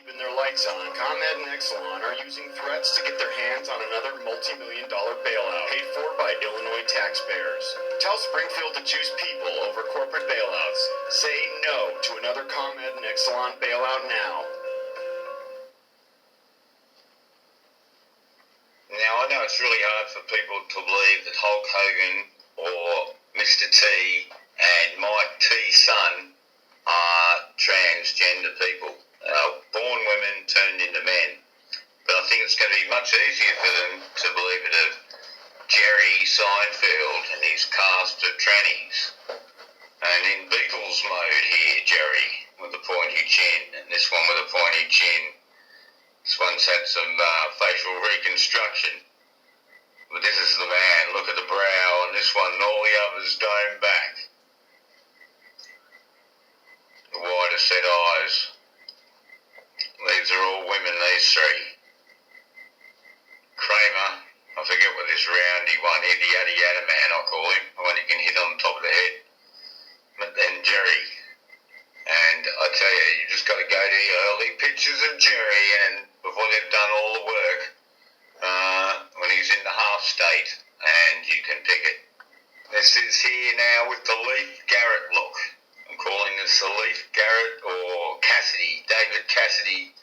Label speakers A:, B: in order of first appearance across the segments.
A: Keeping their lights on, ComEd and Exelon are using threats to get their hands on another multi-million-dollar bailout paid for by Illinois taxpayers. Tell Springfield to choose people over corporate bailouts. Say no to another ComEd and Exelon bailout now.
B: Now, I know it's really hard for people to believe that Hulk Hogan or Mr. T and Mike T's son are transgender people. Born women turned into men. But I think it's going to be much easier for them to believe it of Jerry Seinfeld and his cast of trannies. And in Beatles mode here, Jerry, with the pointy chin, and this one with a pointy chin. This one's had some facial reconstruction. But this is the man. Look at the brow on this one, and all the others dome back. The wider set eyes. These are all women, these three. Kramer, I forget what this roundy one here, the yada yada man I call him, the one you can hit on the top of the head. But then Jerry. And I tell you, you just got to go to the early pictures of Jerry and before they've done all the work, when he's in the half state, and you can pick it. This is here now with the Leif Garrett look. I'm calling this the Leif Garrett or Cassidy, David Cassidy,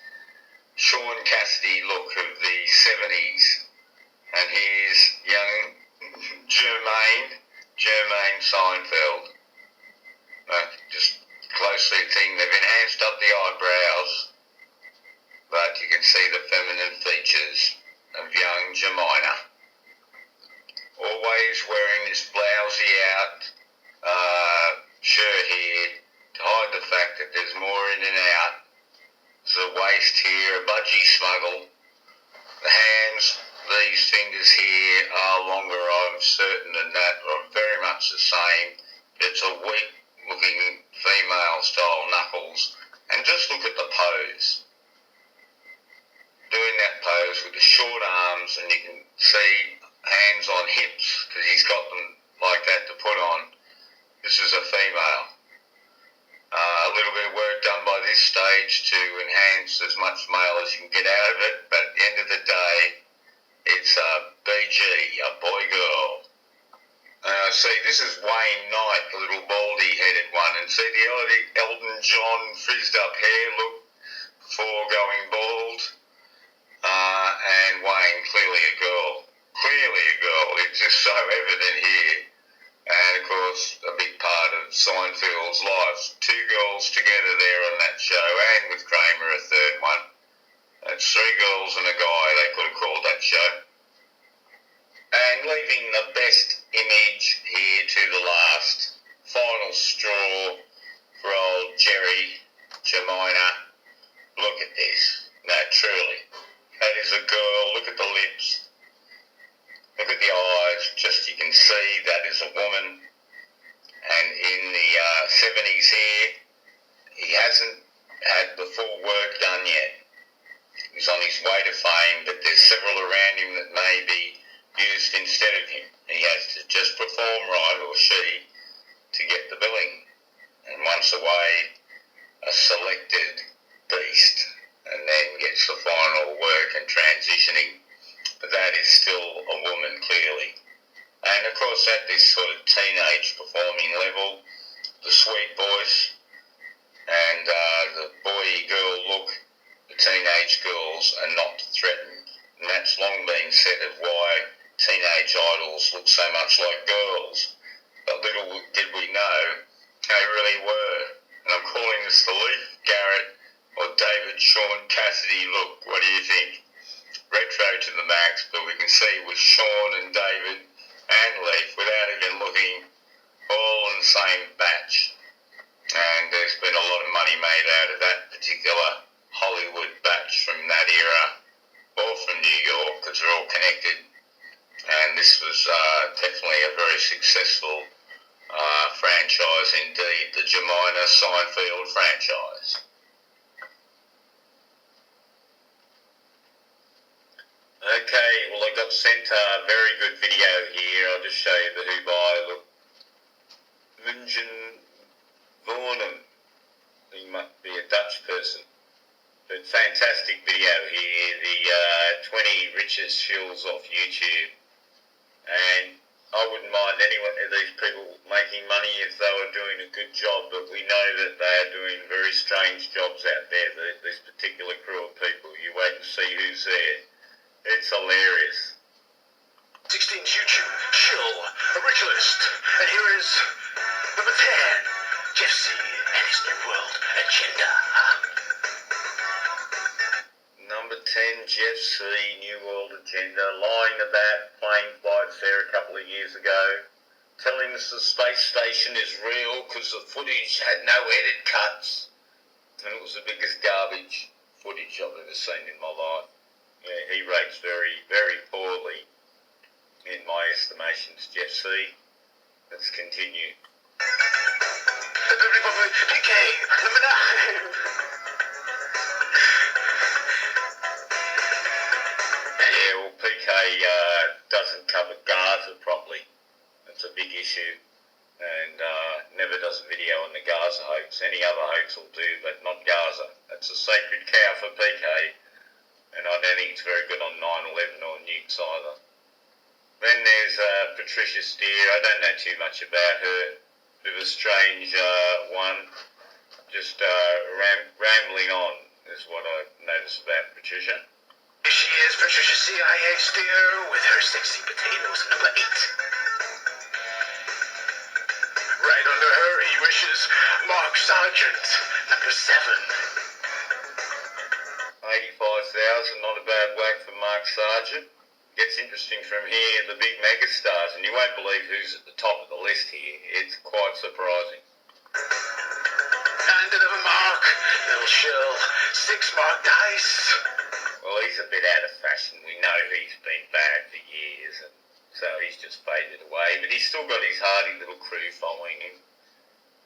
B: Sean Cassidy look of the 70s. And here's young Jermaine Seinfeld. Just closely thing, they've enhanced up the eyebrows, but you can see the feminine features of young Jemina. Always wearing this blousey out shirt here to hide the fact that there's more in and out. There's a waist here, a budgie smuggle. The hands, these fingers here are longer, I'm certain, than that, or very much the same. It's a weak looking female style knuckles, and just look at the pose. Doing that pose with the short arms, and you can see hands on hips because he's got them like that to put on. This is a female. A little bit of work done by this stage to enhance as much male as you can get out of it, but at the end of the day, it's a BG, a boy girl. See, this is Wayne Knight, the little baldy-headed one, and see the Elton John frizzed-up hair look before going bald, and Wayne, clearly a girl. It's just so evident here, and of course, a big part of Seinfeld's life. Two girls together there on that show, and with Kramer, a third one. That's three girls and a guy, they could have called that show. And leaving the best image here to the last, final straw for old Jerry, Jemina. Look at this. No, truly. That is a girl. Look at the lips. Look at the eyes. Just you can see that is a woman. And in the 70s here, he hasn't had the full work done yet. He's on his way to fame, but there's several around him that may be used instead of him. He has to just perform right, or she, to get the billing. And once away, a selected beast, and then gets the final work and transitioning. But that is still a woman, clearly. And of course, at this sort of teenage performing level, the sweet voice and the boy-girl look, the teenage girls are not threatened. And that's long been said of why teenage idols look so much like girls. But little did we know, they really were. And I'm calling this the Leif Garrett or David Sean Cassidy look. What do you think? Retro to the max, but we can see with Sean and David and Leif, without even looking, all in the same batch. And there's been a lot of money made out of that particular Hollywood batch from that era, or from New York, because they're all connected. And this was definitely a very successful franchise indeed, the Jemina Seinfeld franchise. Okay, well, I got sent a very good video here. I'll just show you the who by. Look, Munchen Vornum. He must be a Dutch person. But fantastic video here, the 20 richest shills off YouTube. And I wouldn't mind anyone of these people making money if they were doing a good job, but we know that they are doing very strange jobs out there, this particular crew of people. You wait and see who's there. It's hilarious.
A: 16 YouTube shill, a rich list. And here is number 10, Jeff C. and his New World Agenda.
B: Number 10, Jeff C. New World Agenda, lying about plane flights there a couple of years ago, telling us the space station is real because the footage had no edit cuts, and it was the biggest garbage footage I've ever seen in my life. Yeah, he rates very, very poorly in my estimations, Jeff C. Let's continue.
A: The Republic, PK, number 9.
B: Yeah, well, PK doesn't cover Gaza properly. That's a big issue. And never does a video on the Gaza hoax. Any other hoax will do, but not Gaza. That's a sacred cow for PK. And I don't think it's very good on 9/11 or nukes either. Then there's Patricia Steer. I don't know too much about her. Bit of a strange one. Just rambling on is what I noticed about Patricia.
A: Here she is, Patricia CIA Steer, with her sexy potatoes, number 8. Right under her, he wishes Mark Sargent, number 7.
B: 85,000, not a bad whack for Mark Sargent. Gets interesting from here, the big megastars, and you won't believe who's at the top of the list here. It's quite surprising.
A: And another Mark, little shill, 6 Mark Dice.
B: Well, he's a bit out of fashion. We know he's been bad for years, and so he's just faded away. But he's still got his hardy little crew following him.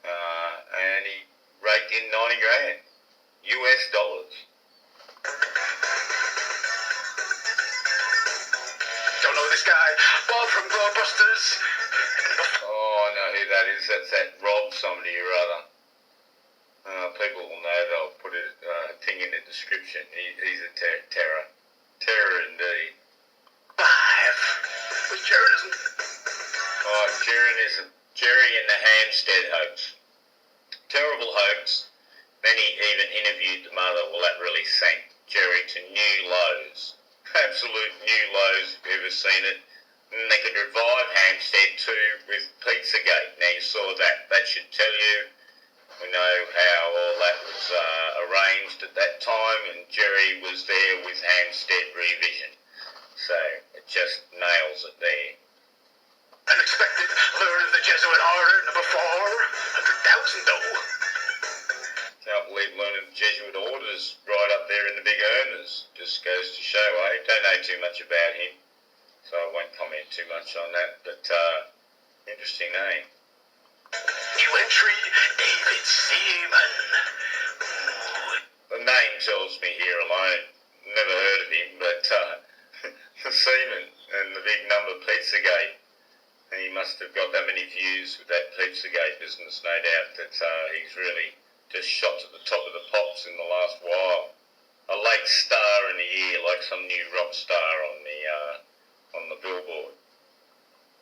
B: And he raked in 90 grand. US dollars.
A: Don't know this guy. Bob from Globusters.
B: Oh, I know who that is. That's that Rob somebody or other. People will know. They'll put a thing in the description. He's a terror. Terror indeed.
A: 5. But Jared isn't.
B: Oh, Jerry and the Hampstead hoax. Terrible hoax. Then he even interviewed the mother. Well, that really sank Jerry to new lows. Absolute new lows, if you've ever seen it. And they could revive Hampstead too with Pizzagate. Now you saw that. That should tell you. We know how all that was arranged at that time, and Jerry was there with Hampstead revision. So it just nails it there.
A: Unexpected Lord of the Jesuit Order, number 4. 100,000 though.
B: Can't believe learning Jesuit orders right up there in the big earners. Just goes to show, I don't know too much about him, so I won't comment too much on that, but interesting name.
A: New entry, David Seaman.
B: The name tells me here alone. Never heard of him, but the Seaman and the big number Pizzagate. And he must have got that many views with that Pizzagate business, no doubt that he's really just shot to the top of the pops in the last while. A late star in the year, like some new rock star on the billboard.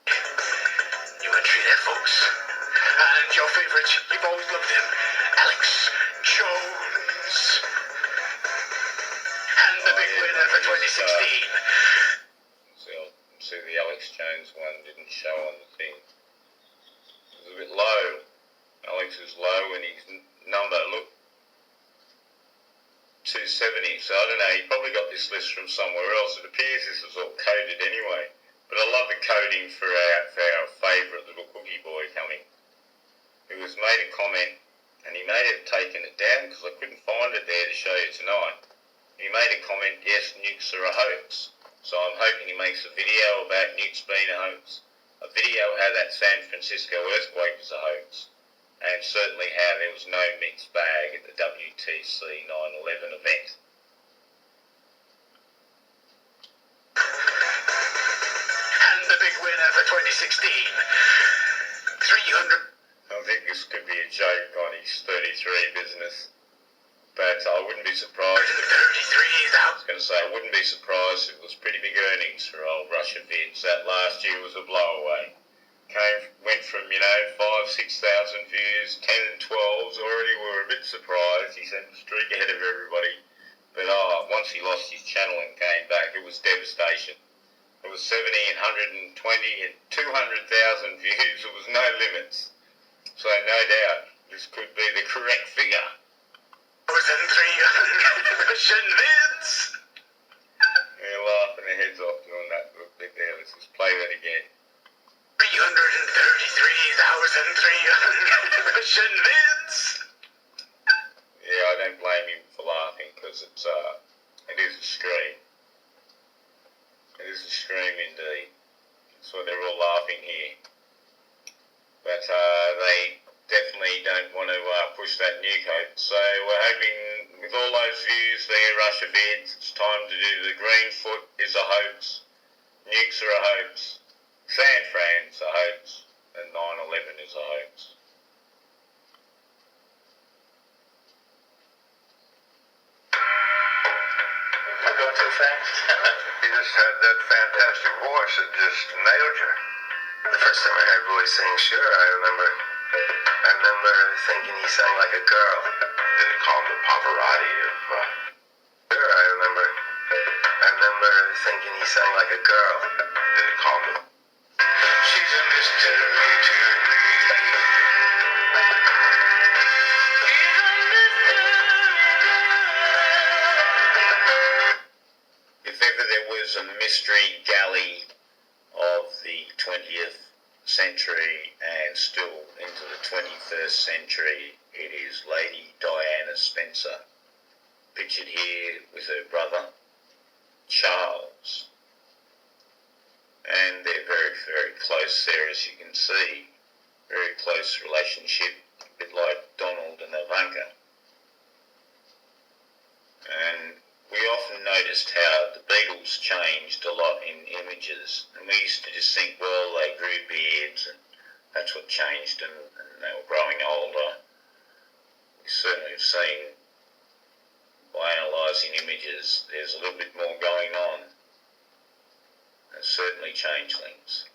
A: New entry there, folks. And your favourite, you've always loved him, Alex Jones. And the big winner for 2016.
B: See, the Alex Jones one didn't show on the thing. It was a bit low. Alex is low and his number, look, 270. So I don't know, he probably got this list from somewhere else. It appears this is all coded anyway. But I love the coding for our favourite little cookie boy coming. Who has made a comment, and he may have taken it down because I couldn't find it there to show you tonight. He made a comment, yes, nukes are a hoax. So I'm hoping he makes a video about nukes being a hoax. A video how that San Francisco earthquake was a hoax. And certainly how there was no mixed bag at the WTC 9/11 event.
A: And the big winner for 2016, 300.
B: I think this could be a joke on his 33 business. But I wouldn't be surprised if say I wouldn't be surprised if it was pretty big earnings for old Russia Vids. That last year was a blowaway. Went from, 5,000-6,000 views, 10 and 12s, already were a bit surprised. He sent a streak ahead of everybody. But once he lost his channel and came back, it was devastation. It was 70 and 120 and 200,000 views. There was no limits. So no doubt this could be the correct figure.
A: 1,300 Russian vids!
B: They're laughing their heads off doing that little bit there. Let's just play that again.
A: 333,300 Russian vids!
B: Yeah, I don't blame him for laughing because it is a scream. It is a scream indeed. That's why they're all laughing here. But they definitely don't want to push that nuke hope. So we're hoping with all those views there, Russia Vids, it's time to do the green foot is a hoax, nukes are a hoax, San Fran's a hoax, and 9/11 is a hoax.
C: Am I going too fast?
D: You just had that fantastic voice that just nailed you.
C: The first time I heard Roy sing, sure, I remember thinking he sang like a girl.
D: Then they call him the Pavarotti of...
C: Sure, I remember thinking he sang like a girl.
D: Then they call him the...
C: She's a mystery to me.
B: If ever there was a mystery galley of the 20th century and still into the 21st century, it is Lady Diana Spencer, pictured here with her brother, Charles. And they're very, very close there, as you can see. Very close relationship, a bit like Donald and Ivanka. And we often noticed how the Beatles changed a lot in images, and we used to just think, well, they grew beards and that's what changed, and they were growing older. We certainly have seen, by analysing images, there's a little bit more going on. There's certainly changelings.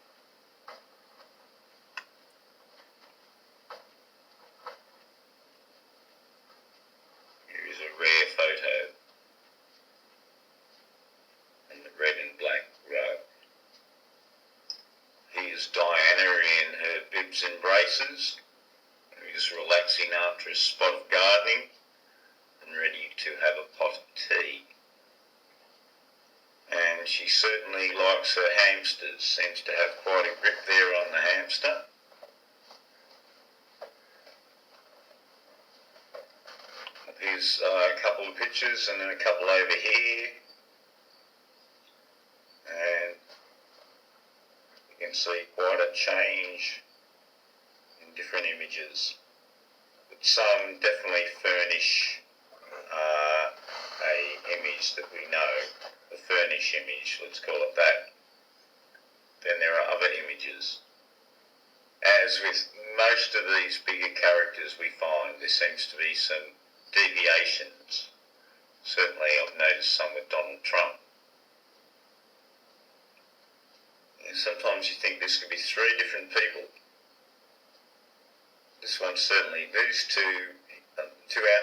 B: Here is a rare photo. Red and black robe. Here's Diana in her bibs and braces, who's relaxing after a spot of gardening and ready to have a pot of tea. And she certainly likes her hamsters, seems to have quite a grip there on the hamster. Here's a couple of pictures and then a couple over here. And you can see quite a change in different images. But some definitely furnish a image that we know, a furnish image, let's call it that. Then there are other images. As with most of these bigger characters we find, there seems to be some deviations. Certainly I've noticed some with Donald Trump. Sometimes you think this could be three different people. This one certainly, these two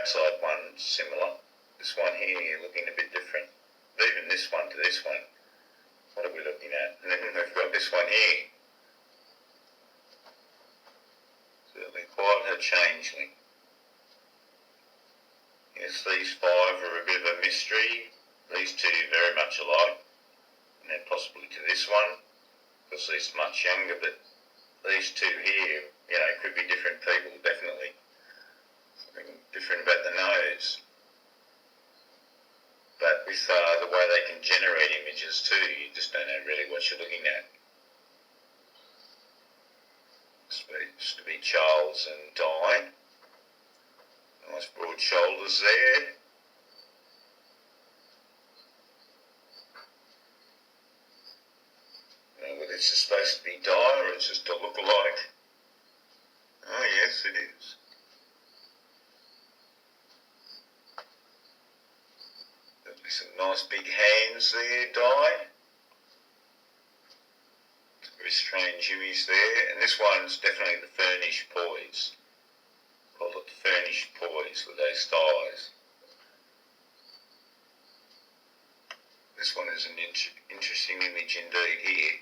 B: outside ones similar. This one here looking a bit different. Even this one to this one. What are we looking at? And then we've got this one here. Certainly quite a changeling. Yes, these five are a bit of a mystery. These two very much alike. And then possibly to this one. Because he's much younger, but these two here, could be different people, definitely. Something different about the nose. But with the way they can generate images too, you just don't know really what you're looking at. It's to be Charles and Di. Nice broad shoulders there. Whether it's supposed to be Di or it's just a look-alike. Oh yes, it is. Some nice big hands there, Di. Very strange image there. And this one's definitely the furnished poise. Call it the furnished poise with those thighs. This one is an interesting image indeed here.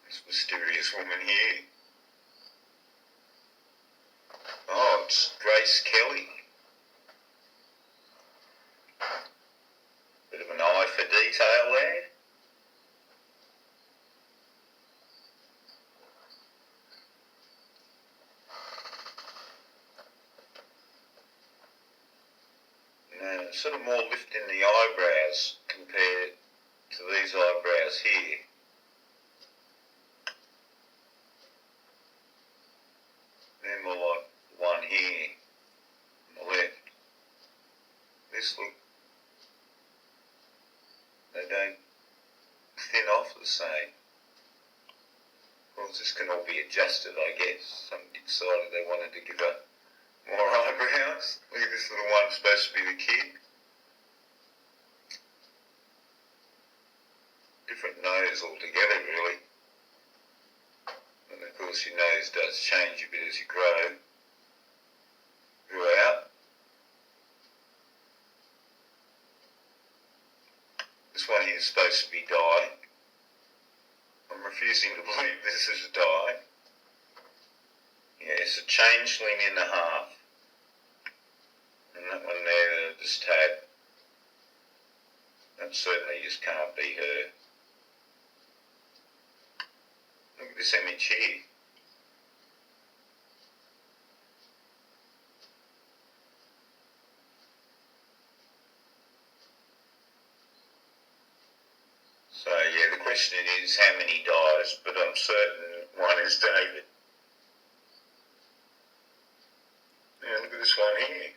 B: This mysterious woman here. Oh, it's Grace Kelly. Bit of an eye for detail there. Sort of more lift in the eyebrows compared to these eyebrows here. They're more like the one here on the left. This look, they don't thin off the same. Of course, this can all be adjusted, I guess. Somebody decided they wanted to give her more eyebrows. Look at this little one, supposed to be the kid. Different nose altogether, really. And of course your nose does change a bit as you grow out. This one here is supposed to be Di. I'm refusing to believe this is Di. Yeah, it's a changeling and a half. And that one there, this tad, that certainly just can't be her. Look at this image here. So yeah, the question is how many Dis, but I'm certain one is David. Yeah, look at this one here.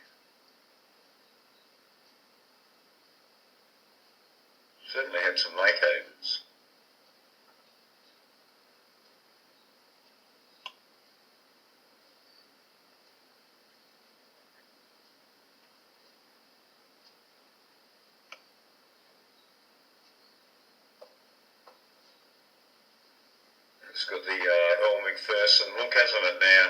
B: Certainly had some makeovers. It's got the Earl McPherson look, hasn't it now?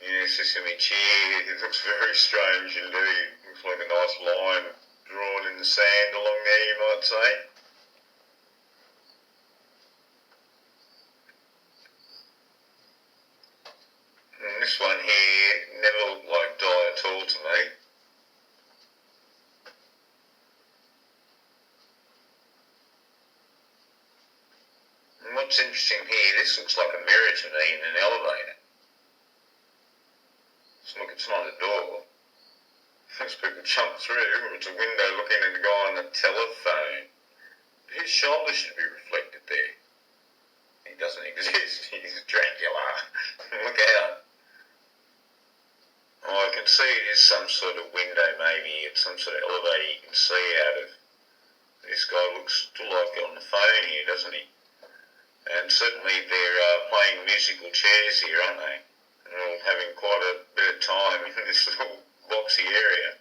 B: Yes, this image here, it looks very strange indeed. Looks like a nice line drawn in the sand along there, you might say. And this one here never looked like Di at all to me. And what's interesting here, this looks like a mirror to me in an elevator. So look, it's not a door. Most people jump through, it's a window looking at a guy on a telephone. His shoulder should be reflected there. He doesn't exist, he's Dracula. Look out. Oh, I can see it is some sort of window, maybe it's some sort of elevator you can see out of. This guy looks still like on the phone here, doesn't he? And certainly they're playing musical chairs here, aren't they? And all having quite a bit of time in this little boxy area.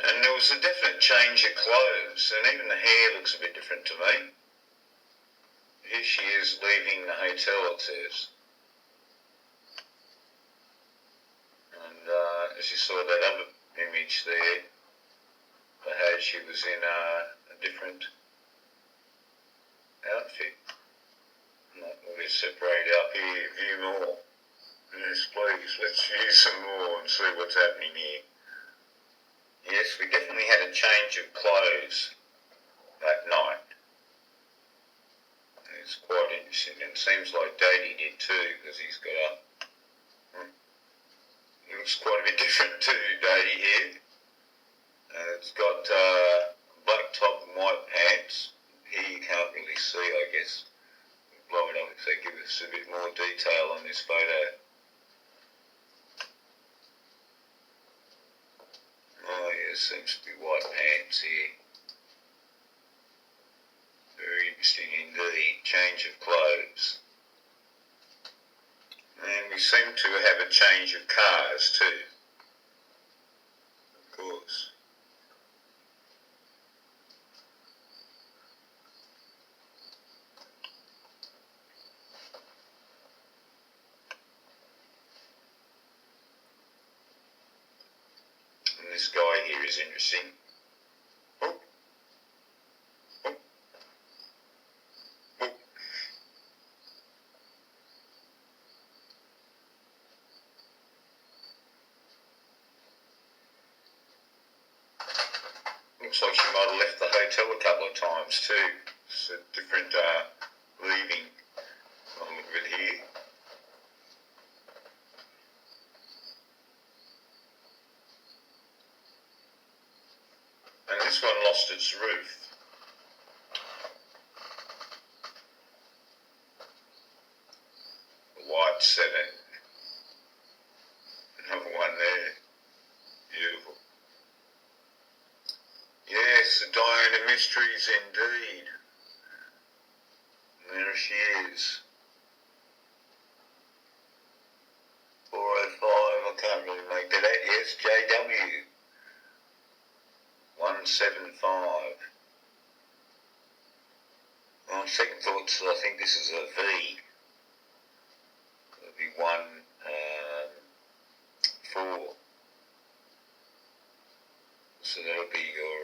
B: And there was a definite change of clothes, and even the hair looks a bit different to me. Here she is leaving the hotel, it says. And as you saw that other image there, perhaps she was in a different outfit. We'll just separate up here, view more. Yes, please, let's view some more and see what's happening here. Yes, we definitely had a change of clothes that night. It's quite interesting, and it seems like Daddy did too, because he's got a... He looks quite a bit different too, Daddy here. It's got black top and white pants. Here you can't really see, I guess. Blow it up if they give us a bit more detail on this photo. there seems to be white pants here. Very interesting indeed. Change of clothes. And we seem to have a change of cars too. Of course. And this guy here is interesting. Oh. Oh. Oh. Looks like she might have left the hotel a couple of times too. It's a different leaving on a little bit here. And this one lost its roof. The white setting. Another one there. Beautiful. Yes, the Diana Mysteries indeed. And there she is. 405, I can't really make that out. Yes, JW. 175. On second thoughts, I think this is a V. It'll be 4. So that'll be your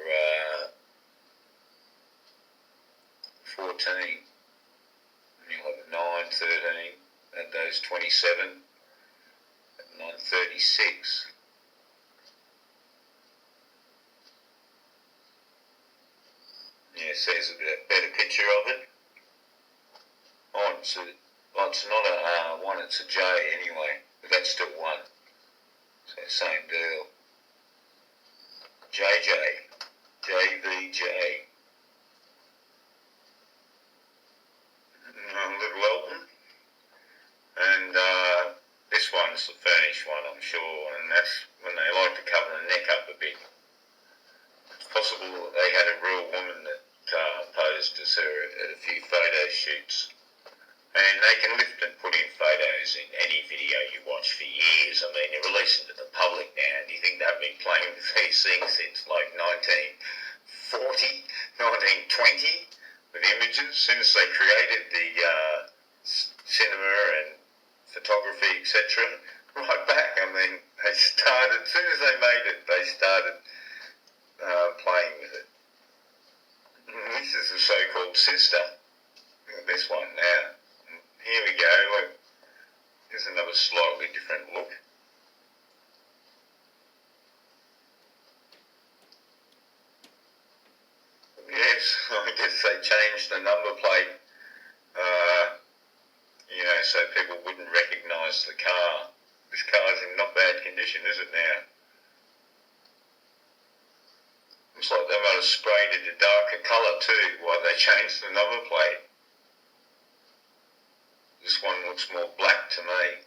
B: 14. And you'll have 9, 13, and those 27, and 936. Yes, there's a better picture of it. Oh, it's not a 1, it's a J anyway, but that's still 1. So same deal. JJ, JVJ. Little Elton. And this one's the furnished one, I'm sure, and that's when they like to cover the neck up a bit. It's possible that they had a real woman that posed as her at a few photo shoots. And they can lift and put in photos in any video you watch for years. I mean, they're releasing to the public now, and you think they've been playing with these things since like 1940, 1920, with images, since they created the cinema and photography, etc. Right back, I mean, they started, as soon as they made it, they started playing with it. And this is the so-called sister. Look at this one now. Here we go, look, here's another slightly different look. Yes, I guess they changed the number plate, so people wouldn't recognise the car. This car's in not bad condition, is it now? Looks like they might have sprayed it a darker colour too, while they changed the number plate. This one looks more black to me.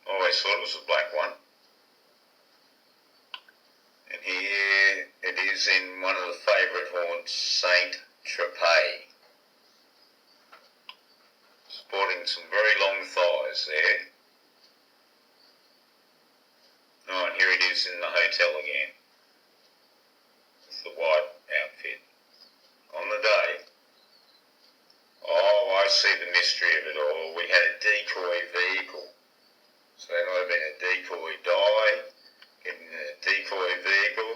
B: I always thought it was a black one. And here it is in one of the favourite haunts, Saint Tropez. Sporting some very long thighs there. Oh, and here it is in the hotel again. It's the white outfit. On the day. Oh, I see the mystery of it all. We had a decoy vehicle. So there might have been a decoy die, getting a decoy vehicle.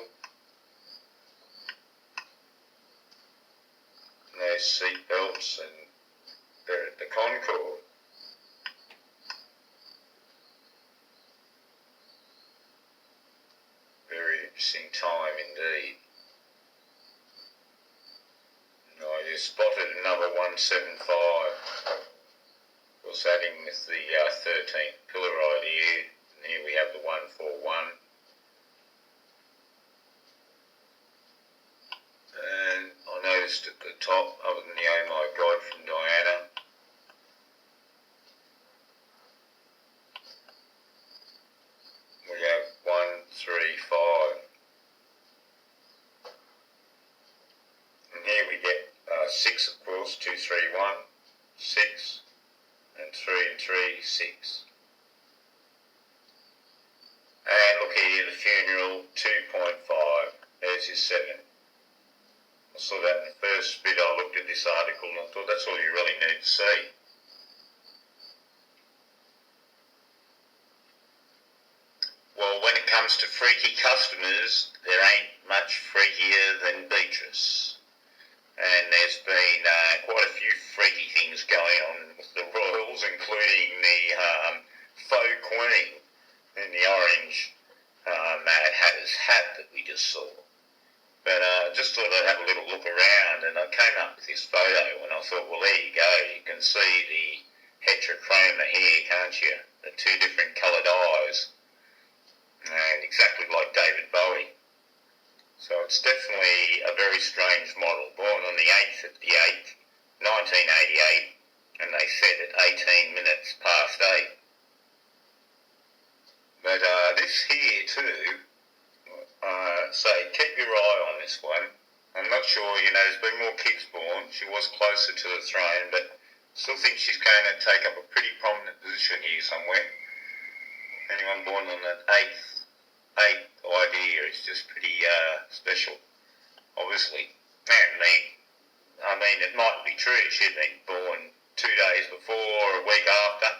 B: No seat belts, and they're at the Concord. Very interesting time indeed. And I just spotted another 175. Was adding with the 13th pillar idea, and here we have the 141. And I noticed at the top, other than the Oh My God from Diana, we have 135. here, the funeral, 2.5. There's your 7. I saw that in the first bit. I looked at this article and I thought that's all you really need to see. Well, when it comes to freaky customers, there ain't much freakier than Beatrice. And there's been quite a few freaky things going on with the royals, including the faux queen in the orange Mad Hatter's hat that we just saw. But I just thought I'd have a little look around, and I came up with this photo, and I thought, well, there you go. You can see the heterochroma here, can't you? The 2 different coloured eyes, and exactly like David Bowie. So it's definitely a very strange model. Born on the 8th of the 8th, 1988, and they said at 18 minutes past 8. But this here too, keep your eye on this one. I'm not sure, there's been more kids born. She was closer to the throne, but still think she's going to take up a pretty prominent position here somewhere. Anyone born on that 8th idea is just pretty special, obviously. I mean, it might be true she'd been born 2 days before or a week after,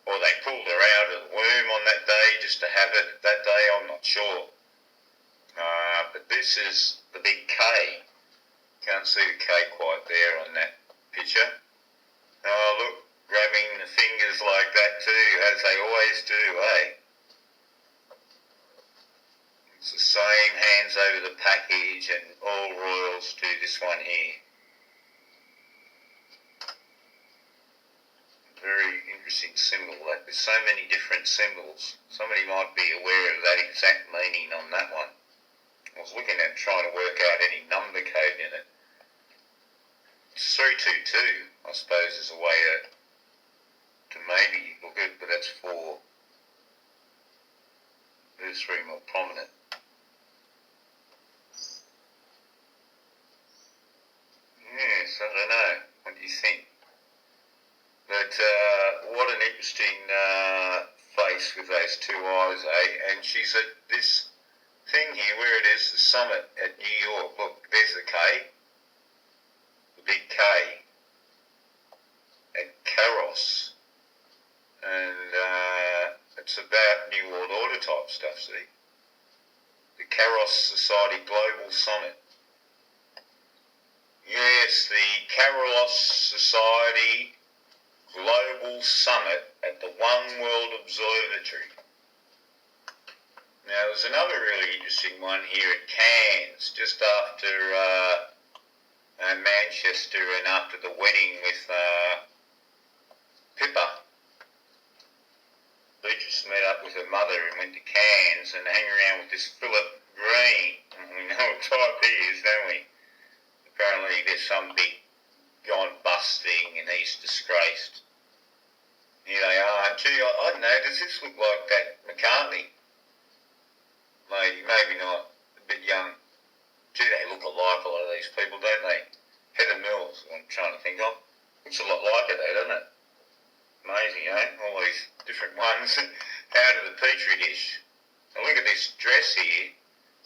B: or they pulled her out of the womb on that day just to have it that day, I'm not sure. But this is the big K. Can't see the K quite there on that picture. Oh, look, grabbing the fingers like that too, as they always do, eh? It's the same, hands over the package, and all royals do this one here. Very interesting symbol. Like, there's so many different symbols. Somebody might be aware of that exact meaning on that one. I was looking at trying to work out any number code in it. It's 322, I suppose, is a way to maybe look at it, but that's 4. There's 3 more prominent. Yes, I don't know. What do you think? But what an interesting face with those 2 eyes, eh? And she's at this thing here where it is, the summit at New York. Look, there's the K, the big K at Karos, and it's about New World Order type stuff, see? The Karos Society Global Summit. Yes, the Karos Society Global Summit at the One World Observatory. Now, there's another really interesting one here at Cairns, just after Manchester and after the wedding with Pippa. Beatrice met up with her mother and went to Cairns and hang around with this Philip Green. We know what type he is, don't we? Apparently there's some big gone bust thing and he's disgraced. Here they are. Gee, I don't know, does this look like that McCartney lady? Maybe not. A bit young. Gee, they look alike, a lot of these people, don't they? Heather Mills, I'm trying to think of. Looks a lot like her, though, doesn't it? Amazing, eh? All these different ones out of the petri dish. Now look at this dress here.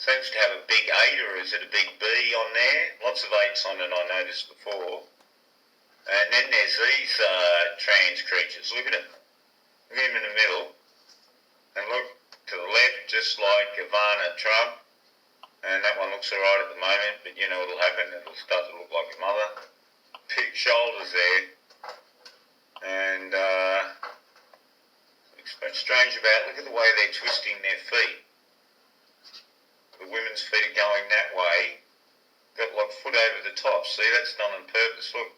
B: Seems to have a big 8, or is it a big B on there? Lots of 8s on it, I noticed before. And then there's these trans creatures. Look at them. Look at him in the middle. And look to the left, just like Ivana Trump. And that one looks alright at the moment, but you know what'll happen? It'll start to look like a mother. Big shoulders there. And what's strange about, look at the way they're twisting their feet. The women's feet are going that way. Got like foot over the top. See, that's done on purpose, look.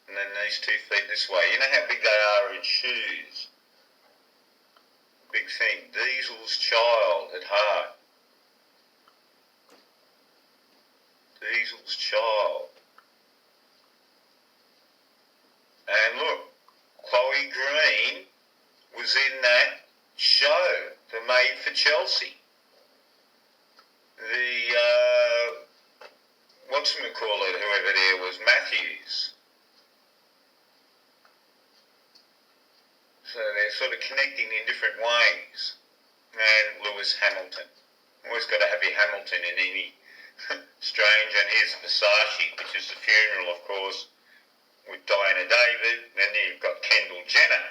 B: And then these 2 feet this way. You know how big they are in shoes? Big thing. Diesel's child at heart. Diesel's child. And look, Chloe Green was in that show, The Maid for Chelsea. The, whatchamacallit, whoever there was, Matthews. So they're sort of connecting in different ways. and Lewis Hamilton. Always got to have your Hamilton in any strange. And here's Versace, which is the funeral, of course, with Diana David. Then you've got Kendall Jenner.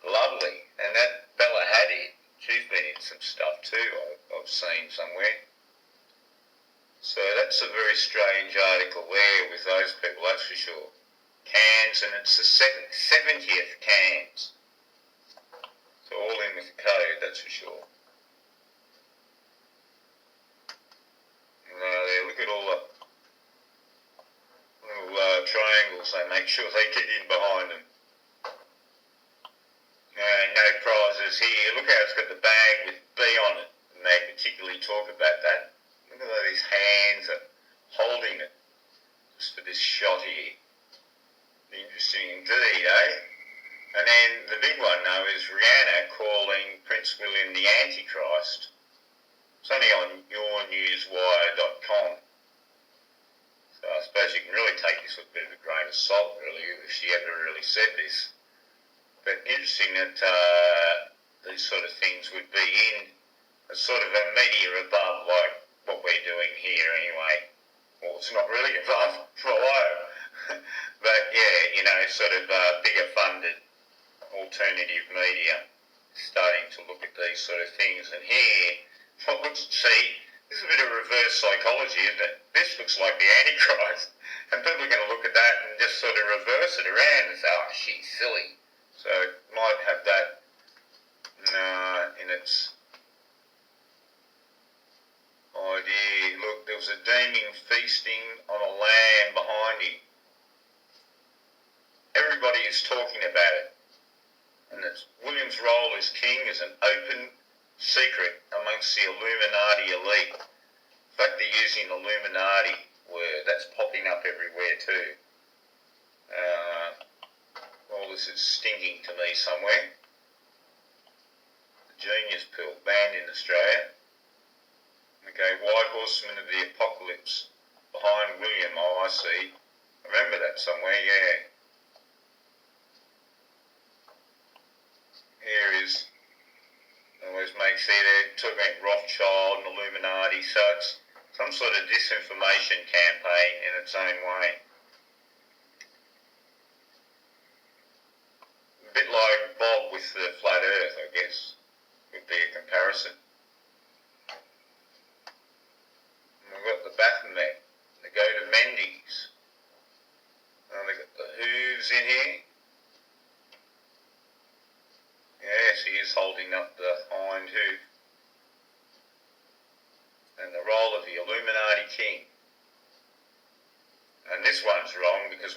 B: Lovely. And that Bella Hadid, she's been in some stuff too, I've seen somewhere. So that's a very strange article there with those people, that's for sure. Cairns, and it's the 70th Cairns. So all in with the code, that's for sure. There, look at all the little triangles. They make sure they get in behind them. No prizes here. Look how it's got the bag with B on it. And they particularly talk about that. Look at how these hands are holding it. Just for this shot here. Interesting indeed, eh? And then the big one, though, is Rihanna calling Prince William the Antichrist. It's only on yournewswire.com. So I suppose you can really take this with a bit of a grain of salt, really, if she ever really said this. But interesting that these sort of things would be in a sort of a media above, like what we're doing here anyway. Well, it's not really above, for a while. But yeah, sort of bigger funded alternative media starting to look at these sort of things. And here, see, this is a bit of reverse psychology, isn't it? This looks like the Antichrist. And people are going to look at that and just sort of reverse it around and say, oh, she's silly. So it might have that in its idea. Look, there was a demon feasting on a lamb behind him. Everybody is talking about it. And it's William's role as king is an open secret amongst the Illuminati elite. In fact, they're using Illuminati word. That's popping up everywhere too. All this is stinking to me somewhere. The Genius Pill, banned in Australia. Okay, White Horseman of the Apocalypse. Behind William, oh I see. Remember that somewhere, yeah. Here is, always makes it, they're talking about Rothschild and Illuminati, so it's some sort of disinformation campaign in its own way. A bit like Bob with the flat earth, I guess, would be a comparison. And we've got the Baphomet, they go to Mendy's. And they've got the hooves in here. Yes, he is holding up the hind hoof. And the role of the Illuminati king. And this one's wrong because we